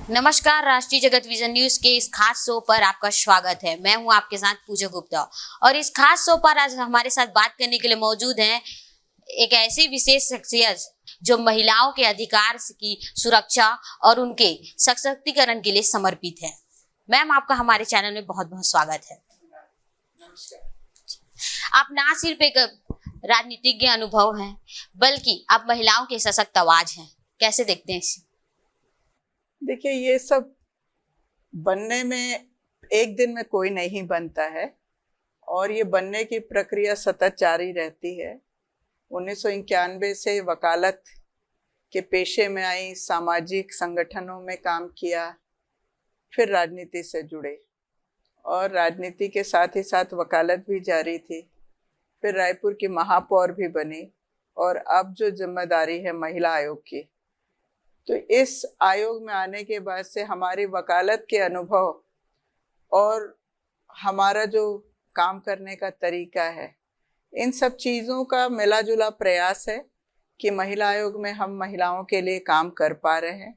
नमस्कार। राष्ट्रीय जगत विजन न्यूज के इस खास शो पर आपका स्वागत है। मैं हूं आपके साथ पूजा गुप्ता और इस खास शो पर आज हमारे साथ बात करने के लिए मौजूद हैं एक ऐसी विशेष शख्सियत जो महिलाओं के अधिकार की सुरक्षा और उनके सशक्तिकरण के लिए समर्पित है। मैम, आपका हमारे चैनल में बहुत बहुत स्वागत है। आप ना सिर्फ एक राजनीतिज्ञ अनुभव हैं, बल्कि आप महिलाओं के सशक्त आवाज हैं। कैसे देखते हैं इसे? देखिए, ये सब बनने में एक दिन में कोई नहीं बनता है और ये बनने की प्रक्रिया सतत जारी रहती है। 1991 से वकालत के पेशे में आई, सामाजिक संगठनों में काम किया, फिर राजनीति से जुड़े और राजनीति के साथ ही साथ वकालत भी जारी थी। फिर रायपुर की महापौर भी बनी और अब जो जिम्मेदारी है महिला आयोग की, तो इस आयोग में आने के बाद से हमारी वकालत के अनुभव और हमारा जो काम करने का तरीका है, इन सब चीज़ों का मिला जुला प्रयास है कि महिला आयोग में हम महिलाओं के लिए काम कर पा रहे हैं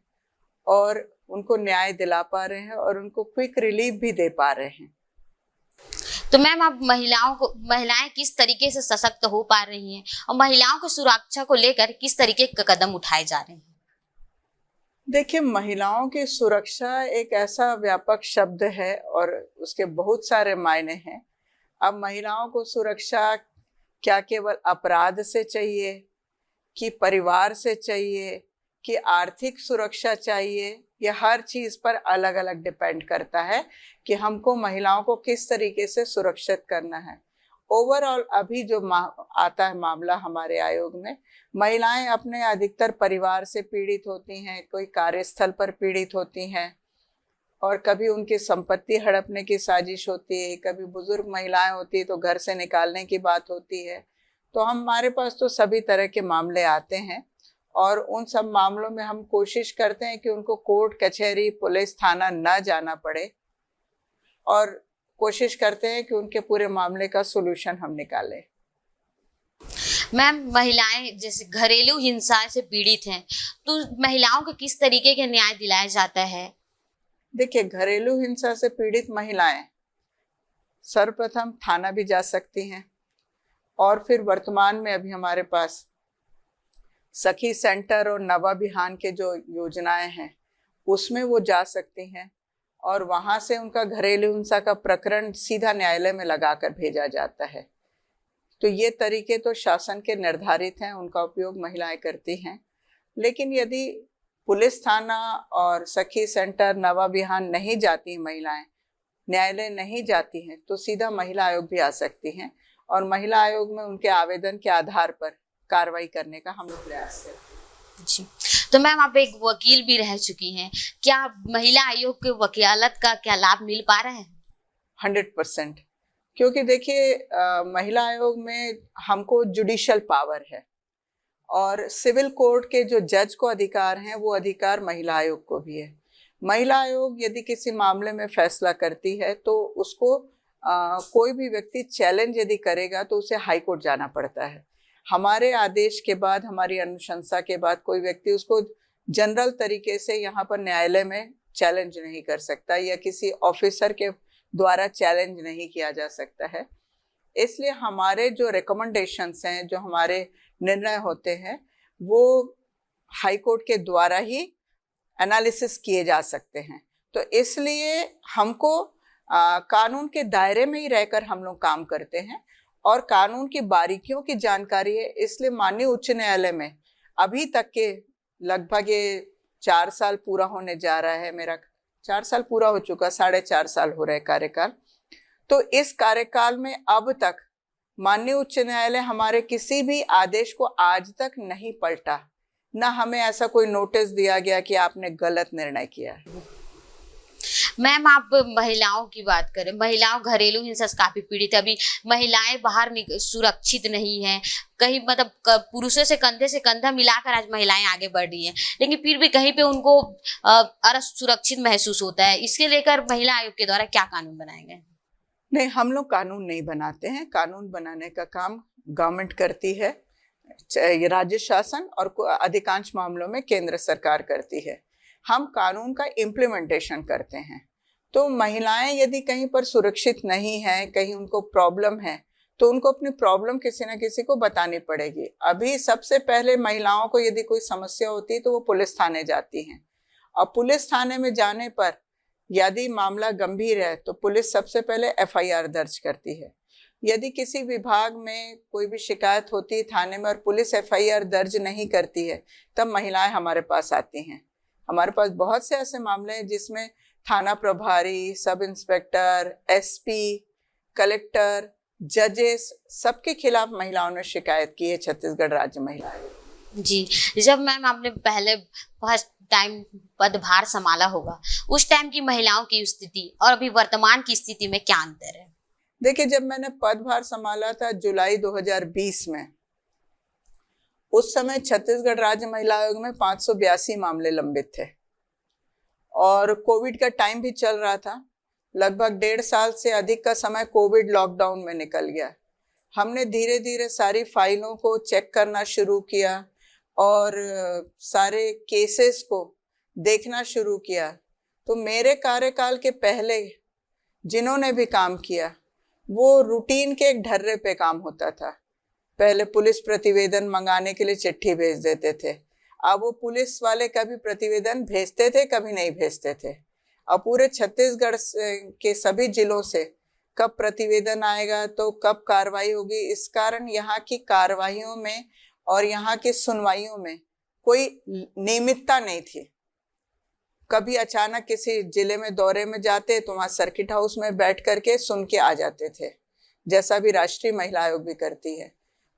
और उनको न्याय दिला पा रहे हैं और उनको क्विक रिलीफ भी दे पा रहे हैं। तो मैम, आप महिलाएं किस तरीके से सशक्त हो पा रही हैं और महिलाओं की सुरक्षा को लेकर किस तरीके के कदम उठाए जा रहे हैं? देखिए, महिलाओं की सुरक्षा एक ऐसा व्यापक शब्द है और उसके बहुत सारे मायने हैं। अब महिलाओं को सुरक्षा क्या केवल अपराध से चाहिए, कि परिवार से चाहिए, कि आर्थिक सुरक्षा चाहिए, ये हर चीज़ पर अलग अलग डिपेंड करता है कि हमको महिलाओं को किस तरीके से सुरक्षित करना है। ओवरऑल अभी जो आता है मामला हमारे आयोग में, महिलाएं अपने अधिकतर परिवार से पीड़ित होती हैं, कोई कार्यस्थल पर पीड़ित होती हैं और कभी उनकी संपत्ति हड़पने की साजिश होती है, कभी बुजुर्ग महिलाएं होती है तो घर से निकालने की बात होती है। तो हमारे पास तो सभी तरह के मामले आते हैं और उन सब मामलों में हम कोशिश करते हैं कि उनको कोर्ट कचहरी पुलिस थाना न जाना पड़े और कोशिश करते हैं कि उनके पूरे मामले का सोल्यूशन हम निकालें। मैम, महिलाएं जैसे घरेलू हिंसा से पीड़ित हैं, तो महिलाओं को किस तरीके के न्याय दिलाया जाता है? देखिए, घरेलू हिंसा से पीड़ित महिलाएं सर्वप्रथम थाना भी जा सकती हैं और फिर वर्तमान में अभी हमारे पास सखी सेंटर और नवाबिहान के जो योजनाएं हैं उसमें वो जा सकती हैं और वहाँ से उनका घरेलू हिंसा का प्रकरण सीधा न्यायालय में लगाकर भेजा जाता है। तो ये तरीके तो शासन के निर्धारित हैं, उनका उपयोग महिलाएं करती हैं। लेकिन यदि पुलिस थाना और सखी सेंटर नवाबिहान नहीं जाती महिलाएं, न्यायालय नहीं जाती हैं, तो सीधा महिला आयोग भी आ सकती हैं और महिला आयोग में उनके आवेदन के आधार पर कार्रवाई करने का हम लोग प्रयास करते हैं। जी, तो मैम, आप एक वकील भी रह चुकी हैं, क्या महिला आयोग के वकालत का क्या लाभ मिल पा रहा है? 100%। क्योंकि देखिए, महिला आयोग में हमको जुडिशियल पावर है और सिविल कोर्ट के जो जज को अधिकार हैं वो अधिकार महिला आयोग को भी है। महिला आयोग यदि किसी मामले में फैसला करती है तो उसको कोई भी व्यक्ति चैलेंज यदि करेगा तो उसे हाई कोर्ट जाना पड़ता है। हमारे आदेश के बाद, हमारी अनुशंसा के बाद कोई व्यक्ति उसको जनरल तरीके से यहाँ पर न्यायालय में चैलेंज नहीं कर सकता या किसी ऑफिसर के द्वारा चैलेंज नहीं किया जा सकता है। इसलिए हमारे जो रिकमेंडेशंस हैं, जो हमारे निर्णय होते हैं, वो हाई कोर्ट के द्वारा ही एनालिसिस किए जा सकते हैं। तो इसलिए हमको कानून के दायरे में ही रहकर हम लोग काम करते हैं और कानून की बारीकियों की जानकारी है। इसलिए माननीय उच्च न्यायालय में अभी तक के लगभग ये 4 साल पूरा होने जा रहा है, मेरा 4 साल पूरा हो चुका, 4.5 साल हो रहे कार्यकाल। तो इस कार्यकाल में अब तक माननीय उच्च न्यायालय हमारे किसी भी आदेश को आज तक नहीं पलटा, ना हमें ऐसा कोई नोटिस दिया गया कि आपने गलत निर्णय किया है। मैम, आप महिलाओं की बात करें, महिलाओं घरेलू हिंसा से काफी पीड़ित है। अभी महिलाएं बाहर सुरक्षित नहीं हैं, कहीं मतलब पुरुषों से कंधा मिलाकर आज महिलाएं आगे बढ़ रही हैं, लेकिन फिर भी कहीं पे उनको असुरक्षित महसूस होता है। इसके लेकर महिला आयोग के द्वारा क्या कानून बनाए गए? नहीं, हम लोग कानून नहीं बनाते हैं। कानून बनाने का काम गवर्नमेंट करती है, राज्य शासन और अधिकांश मामलों में केंद्र सरकार करती है। हम कानून का इम्प्लीमेंटेशन करते हैं। तो महिलाएं यदि कहीं पर सुरक्षित नहीं हैं, कहीं उनको प्रॉब्लम है, तो उनको अपनी प्रॉब्लम किसी ना किसी को बतानी पड़ेगी। अभी सबसे पहले महिलाओं को यदि कोई समस्या होती है तो वो पुलिस थाने जाती हैं, और पुलिस थाने में जाने पर यदि मामला गंभीर है तो पुलिस सबसे पहले एफआईआर दर्ज करती है। यदि किसी विभाग में कोई भी शिकायत होती है थाने में और पुलिस एफआईआर दर्ज नहीं करती है, तब महिलाएं हमारे पास आती हैं। हमारे पास बहुत से ऐसे मामले हैं जिसमें थाना प्रभारी, सब इंस्पेक्टर, एसपी, कलेक्टर, जजेस, सबके खिलाफ महिलाओं ने शिकायत की है छत्तीसगढ़ राज्य महिला आयोग। जी, जब मैम आपने पहले फर्स्ट टाइम पदभार संभाला होगा, उस टाइम की महिलाओं की स्थिति और अभी वर्तमान की स्थिति में क्या अंतर है? देखिए, जब मैंने पदभार संभाला था जुलाई 2020 में, उस समय छत्तीसगढ़ राज्य महिला आयोग में 582 मामले लंबित थे और कोविड का टाइम भी चल रहा था। लगभग 1.5 साल से अधिक का समय कोविड लॉकडाउन में निकल गया। हमने धीरे धीरे सारी फाइलों को चेक करना शुरू किया और सारे केसेस को देखना शुरू किया। तो मेरे कार्यकाल के पहले जिन्होंने भी काम किया वो रूटीन के एक ढर्रे पे काम होता था। पहले पुलिस प्रतिवेदन मंगाने के लिए चिट्ठी भेज देते थे, अब वो पुलिस वाले कभी प्रतिवेदन भेजते थे, कभी नहीं भेजते थे। अब पूरे छत्तीसगढ़ के सभी जिलों से कब प्रतिवेदन आएगा तो कब कार्रवाई होगी, इस कारण यहाँ की कार्रवाइयों में और यहाँ की सुनवाइयों में कोई नियमितता नहीं थी। कभी अचानक किसी जिले में दौरे में जाते तो वहाँ सर्किट हाउस में बैठ करके सुन के आ जाते थे, जैसा भी राष्ट्रीय महिला आयोग भी करती है।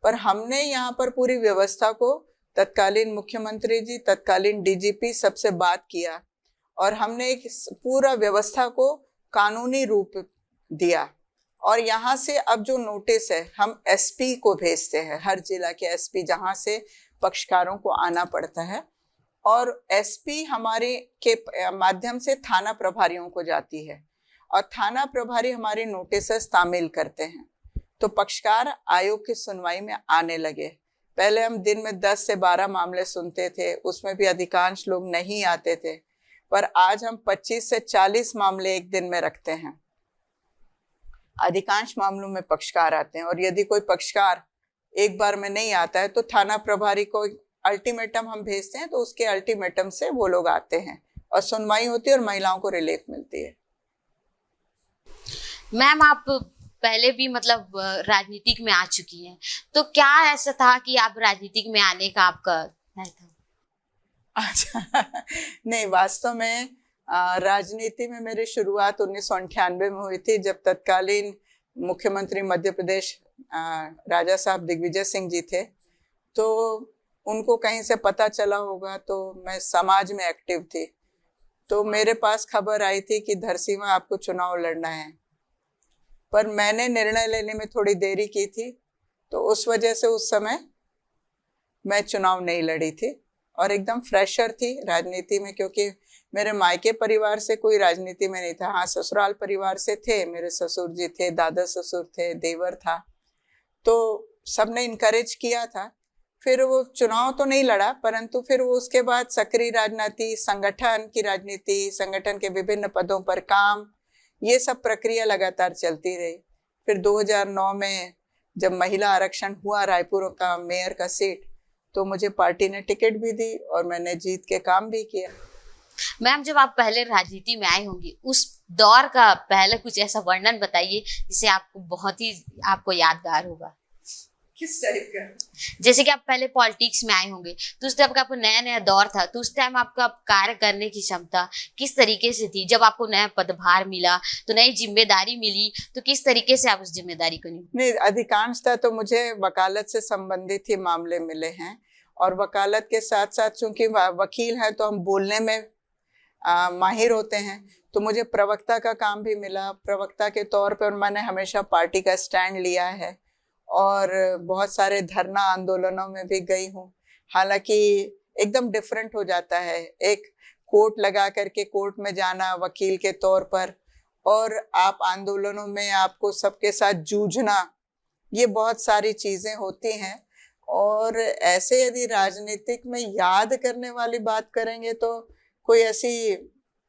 पर हमने यहाँ पर पूरी व्यवस्था को तत्कालीन मुख्यमंत्री जी, तत्कालीन डीजीपी सबसे बात किया और हमने एक पूरा व्यवस्था को कानूनी रूप दिया। और यहाँ से अब जो नोटिस है हम एसपी को भेजते हैं, हर जिला के एसपी, जहाँ से पक्षकारों को आना पड़ता है, और एसपी हमारे के माध्यम से थाना प्रभारियों को जाती है और थाना प्रभारी हमारी नोटिस तामील करते हैं। तो पक्षकार आयोग की सुनवाई में आने लगे। पहले हम दिन में 10 से 12 मामले सुनते थे, उसमें भी अधिकांश लोग नहीं आते थे, पर आज हम 25 से 40 मामले एक दिन में रखते हैं। अधिकांश मामलों में पक्षकार आते हैं और यदि कोई पक्षकार एक बार में नहीं आता है तो थाना प्रभारी को अल्टीमेटम हम भेजते हैं, तो उसके अल्टीमेटम से वो लोग आते हैं और सुनवाई होती है और महिलाओं को रिलीफ मिलती है। मैम, आप पहले भी मतलब राजनीतिक में आ चुकी हैं, तो क्या ऐसा था कि आप राजनीतिक में आने का आपका नहीं था? अच्छा, नहीं, वास्तव में राजनीति में मेरी शुरुआत 1998 में हुई थी, जब तत्कालीन मुख्यमंत्री मध्य प्रदेश राजा साहब दिग्विजय सिंह जी थे। तो उनको कहीं से पता चला होगा, तो मैं समाज में एक्टिव थी, तो मेरे पास खबर आई थी कि धरसी में आपको चुनाव लड़ना है, पर मैंने निर्णय लेने में थोड़ी देरी की थी, तो उस वजह से उस समय मैं चुनाव नहीं लड़ी थी और एकदम फ्रेशर थी राजनीति में, क्योंकि मेरे मायके परिवार से कोई राजनीति में नहीं था। हाँ, ससुराल परिवार से थे, मेरे ससुर जी थे, दादा ससुर थे, देवर था, तो सबने इनकरेज किया था। फिर वो चुनाव तो नहीं लड़ा, परंतु फिर वो उसके बाद सक्रिय राजनीति, संगठन की राजनीति, संगठन के विभिन्न पदों पर काम, ये सब प्रक्रिया लगातार चलती रही। फिर 2009 में जब महिला आरक्षण हुआ रायपुर का मेयर का सीट, तो मुझे पार्टी ने टिकट भी दी और मैंने जीत के काम भी किया। मैम, जब आप पहले राजनीति में आई होंगी, उस दौर का पहले कुछ ऐसा वर्णन बताइए जिसे आपको बहुत ही आपको यादगार होगा। किस टाइप का? जैसे कि आप पहले पॉलिटिक्स में आए होंगे, तो उस टाइम का आपको नया नया दौर था, तो उस टाइम आपका कार्य करने की क्षमता किस तरीके से थी? जब आपको नया पदभार मिला, तो नई जिम्मेदारी मिली, तो किस तरीके से आप उस जिम्मेदारी को निभाए? नहीं, अधिकांशतः तो मुझे वकालत से संबंधित ही मामले मिले हैं, और वकालत के साथ साथ चूंकि वकील है तो हम बोलने में माहिर होते हैं, तो मुझे प्रवक्ता का काम भी मिला। प्रवक्ता के तौर पर मैंने हमेशा पार्टी का स्टैंड लिया है और बहुत सारे धरना आंदोलनों में भी गई हूँ। हालांकि एकदम डिफरेंट हो जाता है, एक कोर्ट लगा करके कोर्ट में जाना वकील के तौर पर, और आप आंदोलनों में आपको सबके साथ जूझना, ये बहुत सारी चीज़ें होती हैं। और ऐसे यदि राजनीतिक में याद करने वाली बात करेंगे तो कोई ऐसी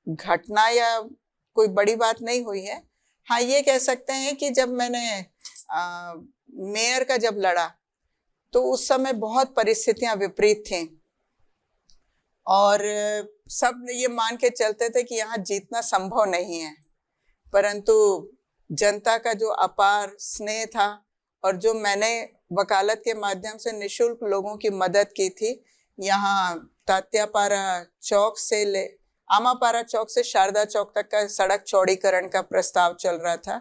घटना या कोई बड़ी बात नहीं हुई है। हाँ, ये कह सकते हैं कि जब मैंने मेयर का जब लड़ा तो उस समय बहुत परिस्थितियां विपरीत थीं और सब ये मान के चलते थे कि यहाँ जीतना संभव नहीं है, परंतु जनता का जो अपार स्नेह था और जो मैंने वकालत के माध्यम से निशुल्क लोगों की मदद की थी, यहाँ तात्यापारा चौक से आमापारा चौक से शारदा चौक तक का सड़क चौड़ीकरण का प्रस्ताव चल रहा था,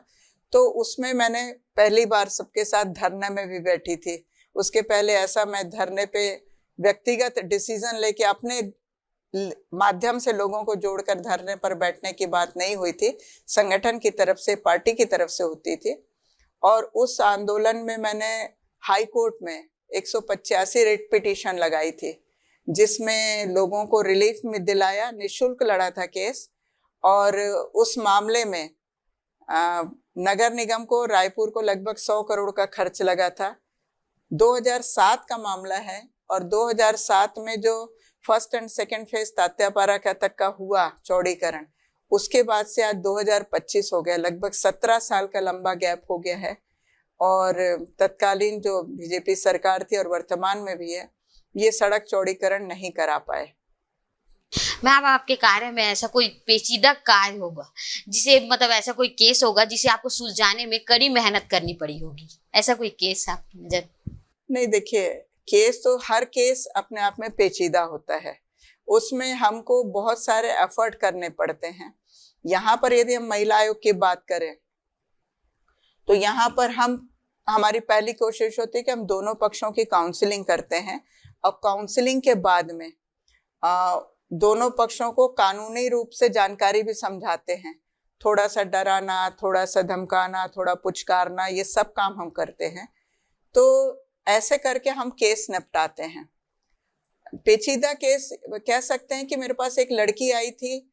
तो उसमें मैंने पहली बार सबके साथ धरने में भी बैठी थी। उसके पहले ऐसा मैं धरने पे व्यक्तिगत डिसीजन लेके अपने माध्यम से लोगों को जोड़कर धरने पर बैठने की बात नहीं हुई थी, संगठन की तरफ से, पार्टी की तरफ से होती थी। और उस आंदोलन में मैंने हाई कोर्ट में 185 रिट पिटीशन लगाई थी, जिसमें लोगों को रिलीफ में दिलाया, निशुल्क लड़ा था केस। और उस मामले में नगर निगम को, रायपुर को लगभग 100 करोड़ का खर्च लगा था। 2007 का मामला है और 2007 में जो first and second phase Tatyapara का तक का हुआ चौड़ीकरण, उसके बाद से आज 2025 हो गया, लगभग 17 साल का लंबा गैप हो गया है। और तत्कालीन जो बीजेपी सरकार थी और वर्तमान में भी है, ये सड़क चौड़ीकरण नहीं करा पाए। मैम, आपके कार्य में ऐसा कोई पेचीदा कार्य होगा जिसे मतलब ऐसा कोई केस होगा जिसे आपको सुलझाने में कड़ी मेहनत करनी पड़ी होगी, ऐसा कोई केस आपकी नजर? नहीं, देखिए, केस तो हर केस अपने आप में पेचीदा होता है, उसमें हमको बहुत सारे एफर्ट करने पड़ते हैं। यहाँ पर यदि हम महिला आयोग की बात करें तो यहाँ पर हमारी पहली कोशिश होती है कि हम दोनों पक्षों की काउंसलिंग करते हैं और काउंसलिंग के बाद में दोनों पक्षों को कानूनी रूप से जानकारी भी समझाते हैं। थोड़ा सा डराना, थोड़ा सा धमकाना, थोड़ा पुचकारना, ये सब काम हम करते हैं। तो ऐसे करके हम केस निपटाते हैं। पेचीदा केस कह सकते हैं कि मेरे पास एक लड़की आई थी,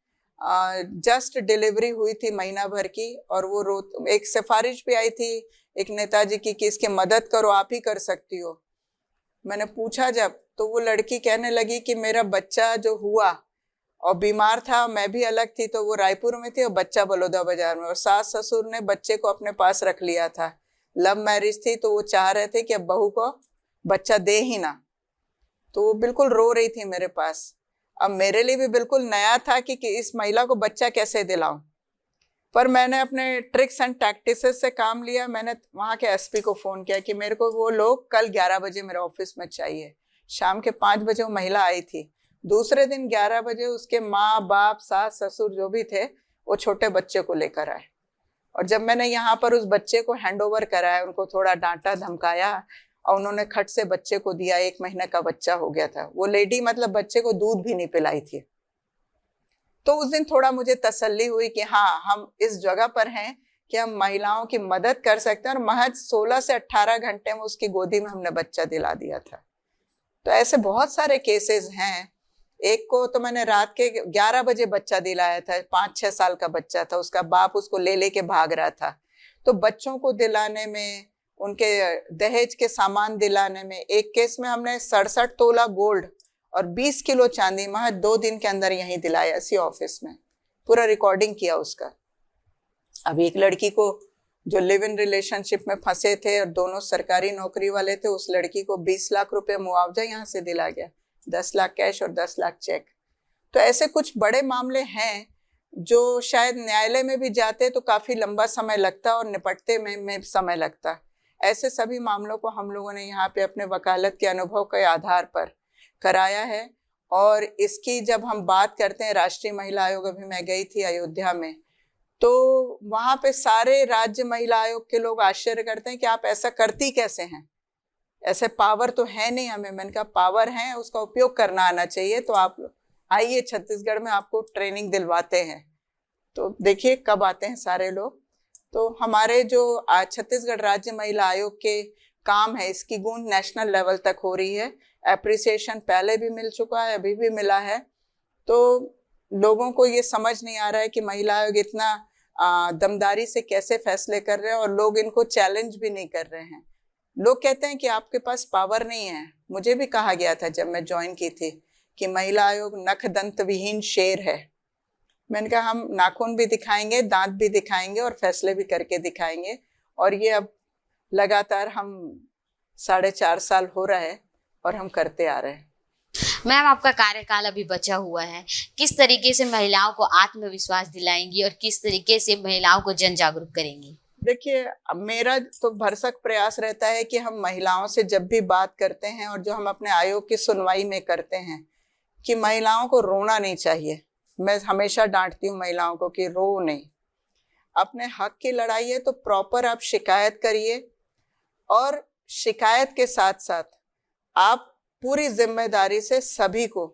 जस्ट डिलीवरी हुई थी महीना भर की, और वो एक सिफारिश भी आई थी एक नेताजी की कि इसकी मदद करो, आप ही कर सकती हो। मैंने पूछा जब, तो वो लड़की कहने लगी कि मेरा बच्चा जो हुआ और बीमार था, मैं भी अलग थी, तो वो रायपुर में थी और बच्चा बलौदा बाजार में, और सास ससुर ने बच्चे को अपने पास रख लिया था। लव मैरिज थी, तो वो चाह रहे थे कि अब बहू को बच्चा दे ही ना। तो वो बिल्कुल रो रही थी मेरे पास। अब मेरे लिए भी बिल्कुल नया था कि इस महिला को बच्चा कैसे दिलाऊं, पर मैंने अपने ट्रिक्स एंड टैक्टिसेस से काम लिया। मैंने वहाँ के एसपी को फ़ोन किया कि मेरे को वो लोग कल 11 बजे मेरे ऑफिस में चाहिए। शाम के 5 बजे वो महिला आई थी। दूसरे दिन 11 बजे उसके माँ बाप, सास ससुर जो भी थे, वो छोटे बच्चे को लेकर आए। और जब मैंने यहाँ पर उस बच्चे को हैंड ओवर कराया, उनको थोड़ा डांटा धमकाया और उन्होंने खट से बच्चे को दिया। 1 महीने का बच्चा हो गया था। वो लेडी मतलब बच्चे को दूध भी नहीं पिलाई थी। तो उस दिन थोड़ा मुझे तसल्ली हुई कि हाँ, हम इस जगह पर हैं कि हम महिलाओं की मदद कर सकते हैं। और महज 16 से 18 घंटे में उसकी गोदी में हमने बच्चा दिला दिया था। तो ऐसे बहुत सारे केसेस हैं। एक को तो मैंने रात के 11 बजे बच्चा दिलाया था, 5-6 साल का बच्चा था, उसका बाप उसको ले लेके भाग रहा था। तो बच्चों को दिलाने में, उनके दहेज के सामान दिलाने में, एक केस में हमने 67 तोला गोल्ड और 20 किलो चांदी महज 2 दिन के अंदर यहीं दिलाया, इसी ऑफिस में। पूरा रिकॉर्डिंग किया उसका। अब एक लड़की को जो लिव इन रिलेशनशिप में फंसे थे और दोनों सरकारी नौकरी वाले थे, उस लड़की को 20 लाख रुपए मुआवजा यहाँ से दिला गया, 10 लाख कैश और 10 लाख चेक। तो ऐसे कुछ बड़े मामले हैं जो शायद न्यायालय में भी जाते तो काफी लंबा समय लगता और निपटते में समय लगता। ऐसे सभी मामलों को हम लोगों ने यहाँ पे अपने वकालत के अनुभव के आधार पर कराया है। और इसकी जब हम बात करते हैं, राष्ट्रीय महिला आयोग, अभी मैं गई थी अयोध्या में, तो वहाँ पे सारे राज्य महिला आयोग के लोग आश्चर्य करते हैं कि आप ऐसा करती कैसे हैं, ऐसे पावर तो है नहीं हमें। मैंने कहा पावर है, उसका उपयोग करना आना चाहिए। तो आप आइए छत्तीसगढ़ में, आपको ट्रेनिंग दिलवाते हैं। तो देखिए कब आते हैं सारे लोग। तो हमारे जो आज छत्तीसगढ़ राज्य महिला आयोग के काम है, इसकी गूंज नेशनल लेवल तक हो रही है। एप्रिसिएशन पहले भी मिल चुका है, अभी भी मिला है। तो लोगों को ये समझ नहीं आ रहा है कि महिला आयोग इतना दमदारी से कैसे फैसले कर रहे हैं, और लोग इनको चैलेंज भी नहीं कर रहे हैं। लोग कहते हैं कि आपके पास पावर नहीं है। मुझे भी कहा गया था जब मैं ज्वाइन की थी कि महिला आयोग नख दंत विहीन शेर है। मैंने कहा हम नाखून भी दिखाएंगे, दांत भी दिखाएंगे और फैसले भी करके दिखाएंगे। और ये अब लगातार हम 4.5 साल हो रहा है और हम करते आ रहे हैं। मैम, आपका कार्यकाल अभी बचा हुआ है, किस तरीके से महिलाओं को आत्मविश्वास दिलाएंगी और किस तरीके से महिलाओं को जन जागरूक करेंगी? देखिए, मेरा तो भरसक प्रयास रहता है कि हम महिलाओं से जब भी बात करते हैं और जो हम अपने आयोग की सुनवाई में करते हैं कि महिलाओं को रोना नहीं चाहिए। मैं हमेशा डांटती हूँ महिलाओं को कि रो नहीं, अपने हक की लड़ाई है तो प्रॉपर आप शिकायत करिए और शिकायत के साथ साथ आप पूरी जिम्मेदारी से सभी को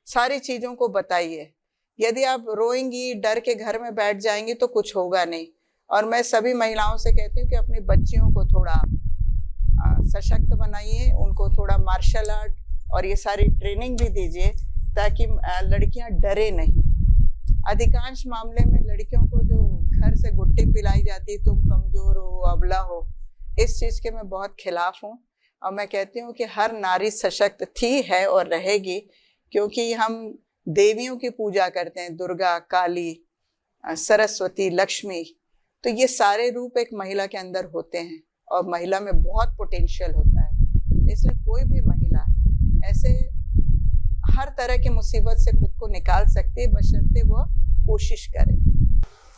सारी चीज़ों को बताइए। यदि आप रोएंगी, डर के घर में बैठ जाएंगी तो कुछ होगा नहीं। और मैं सभी महिलाओं से कहती हूँ कि अपनी बच्चियों को थोड़ा सशक्त बनाइए, उनको थोड़ा मार्शल आर्ट और ये सारी ट्रेनिंग भी दीजिए ताकि लड़कियां डरे नहीं। अधिकांश मामले में लड़कियों को जो घर से गुट्टी पिलाई जाती है, तुम कमजोर हो, अबला हो, इस चीज़ के मैं बहुत खिलाफ हूँ। और मैं कहती हूँ कि हर नारी सशक्त थी, है और रहेगी, क्योंकि हम देवियों की पूजा करते हैं, दुर्गा, काली, सरस्वती, लक्ष्मी। तो ये सारे रूप एक महिला के अंदर होते हैं और महिला में बहुत पोटेंशियल होता है। इसलिए कोई भी महिला ऐसे हर तरह की मुसीबत से खुद को निकाल सकती है, बशर्ते वो कोशिश करे।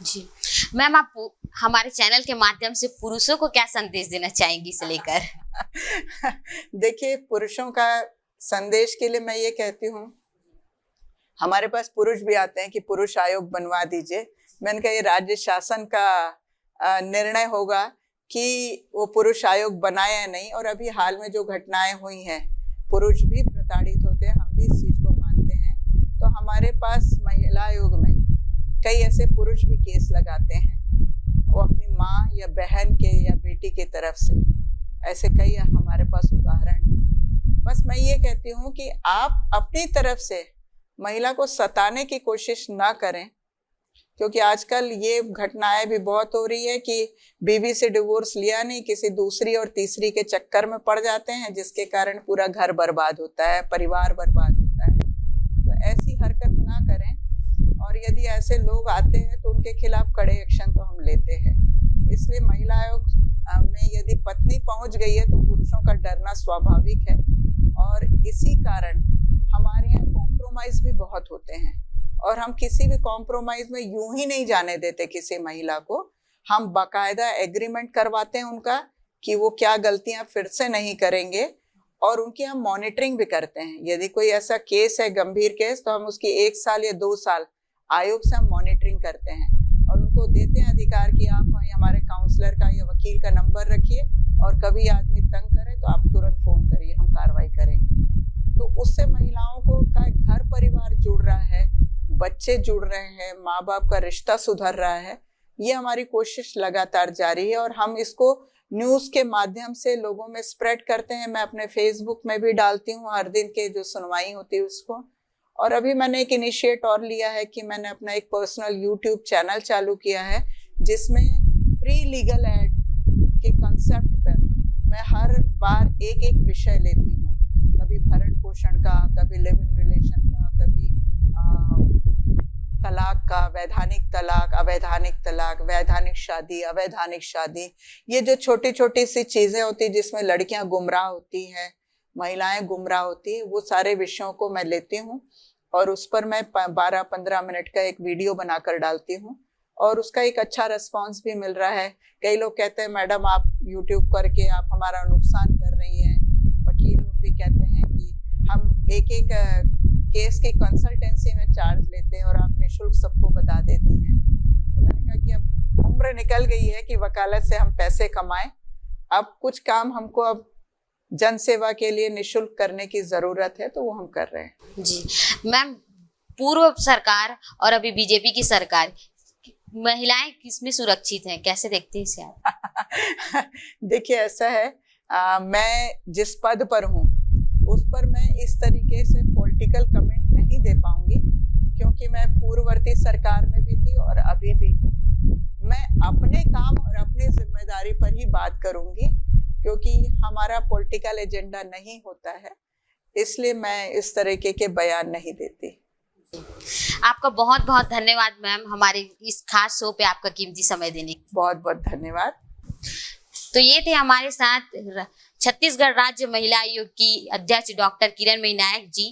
जी मैम, आप हमारे चैनल के माध्यम से पुरुषों को क्या संदेश देना चाहेंगी इसे लेकर? देखिए, पुरुषों का संदेश के लिए मैं ये कहती हूँ, हमारे पास पुरुष भी आते हैं कि पुरुष आयोग बनवा दीजिए। मैंने कहा ये राज्य शासन का निर्णय होगा कि वो पुरुष आयोग बनाया नहीं। और अभी हाल में जो घटनाएं हुई हैं, पुरुष भी प्रताड़ित होते हैं, हम भी इस चीज़ को मानते हैं। तो हमारे पास महिला आयोग में कई ऐसे पुरुष भी केस लगाते हैं, वो अपनी माँ या बहन के या बेटी की तरफ से। ऐसे कई हमारे पास उदाहरण हैं। बस मैं ये कहती हूँ कि आप अपनी तरफ से महिला को सताने की कोशिश ना करें, क्योंकि आजकल ये घटनाएं भी बहुत हो रही है कि बीवी से डिवोर्स लिया नहीं, किसी दूसरी और तीसरी के चक्कर में पड़ जाते हैं, जिसके कारण पूरा घर बर्बाद होता है, परिवार बर्बाद होता है। तो ऐसी हरकत ना करें। और यदि ऐसे लोग आते हैं तो उनके खिलाफ कड़े एक्शन तो हम लेते हैं। इसलिए महिला आयोग में यदि पत्नी पहुंच गई है तो पुरुषों का डरना स्वाभाविक है। और इसी कारण हमारे यहाँ कॉम्प्रोमाइज भी बहुत होते हैं और हम किसी भी कॉम्प्रोमाइज में यूं ही नहीं जाने देते किसी महिला को। हम बाकायदा एग्रीमेंट करवाते हैं उनका कि वो क्या गलतियां फिर से नहीं करेंगे, और उनकी हम मॉनिटरिंग भी करते हैं। यदि कोई ऐसा केस है, गंभीर केस, तो हम उसकी 1 साल या 2 साल आयोग से हम मॉनिटरिंग करते हैं और उनको देते हैं अधिकार कि आप हमारे काउंसलर का या वकील का नंबर रखिए और कभी आदमी तंग करे तो आप तुरंत फोन करिए, हम कार्रवाई करेंगे। तो उससे महिलाओं को का घर परिवार जुड़ रहा है, बच्चे जुड़ रहे हैं, माँ बाप का रिश्ता सुधर रहा है। ये हमारी कोशिश लगातार जारी है और हम इसको न्यूज़ के माध्यम से लोगों में स्प्रेड करते हैं। मैं अपने फेसबुक में भी डालती हूँ हर दिन के जो सुनवाई होती है उसको। और अभी मैंने एक इनिशिएट और लिया है कि मैंने अपना एक पर्सनल यूट्यूब चैनल चालू किया है, जिसमें फ्री लीगल एड के कंसेप्ट पर मैं हर बार एक विषय लेती हूँ। कभी भरण पोषण का, कभी लिव इन रिलेशन का, कभी तलाक का, वैधानिक तलाक, अवैधानिक तलाक, वैधानिक शादी, अवैधानिक शादी। ये जो छोटी छोटी सी चीज़ें होती हैं जिसमें लड़कियां गुमराह होती हैं, महिलाएं गुमराह होती हैं, वो सारे विषयों को मैं लेती हूँ और उस पर मैं 12-15 मिनट का एक वीडियो बनाकर डालती हूँ और उसका एक अच्छा रिस्पांस भी मिल रहा है। कई लोग कहते हैं मैडम आप यूट्यूब करके आप हमारा नुकसान कर रही हैं। वकील लोग भी कहते हैं कि हम एक केस की कंसल्टेंसी में चार्ज लेते हैं और आप निःशुल्क सबको बता देती हैं। तो मैंने कहा कि अब उम्र निकल गई है कि वकालत से हम पैसे कमाएं, अब कुछ काम हमको अब जन सेवा के लिए निःशुल्क करने की जरूरत है, तो वो हम कर रहे हैं। जी मैम, पूर्व सरकार और अभी बीजेपी की सरकार, महिलाएं किसमें सुरक्षित हैं, कैसे देखती हैं इसे आप? देखिए ऐसा है, मैं जिस पद पर हूँ उस पर मैं इस तरीके से पॉलिटिकल कमेंट नहीं दे पाऊंगी, क्योंकि मैं पूर्ववर्ती सरकार में भी थी और अभी भी हूँ। मैं अपने काम और अपनी जिम्मेदारी पर ही बात करूंगी, क्योंकि हमारा पॉलिटिकल एजेंडा नहीं होता है। इसलिए मैं इस तरीके के बयान नहीं देती। आपका बहुत बहुत धन्यवाद मैम, हमारे इस खास शो पे आपका कीमती समय देने के लिए। बहुत बहुत धन्यवाद। तो ये थे हमारे साथ छत्तीसगढ़ राज्य महिला आयोग की अध्यक्ष डॉक्टर किरणमयी नायक जी।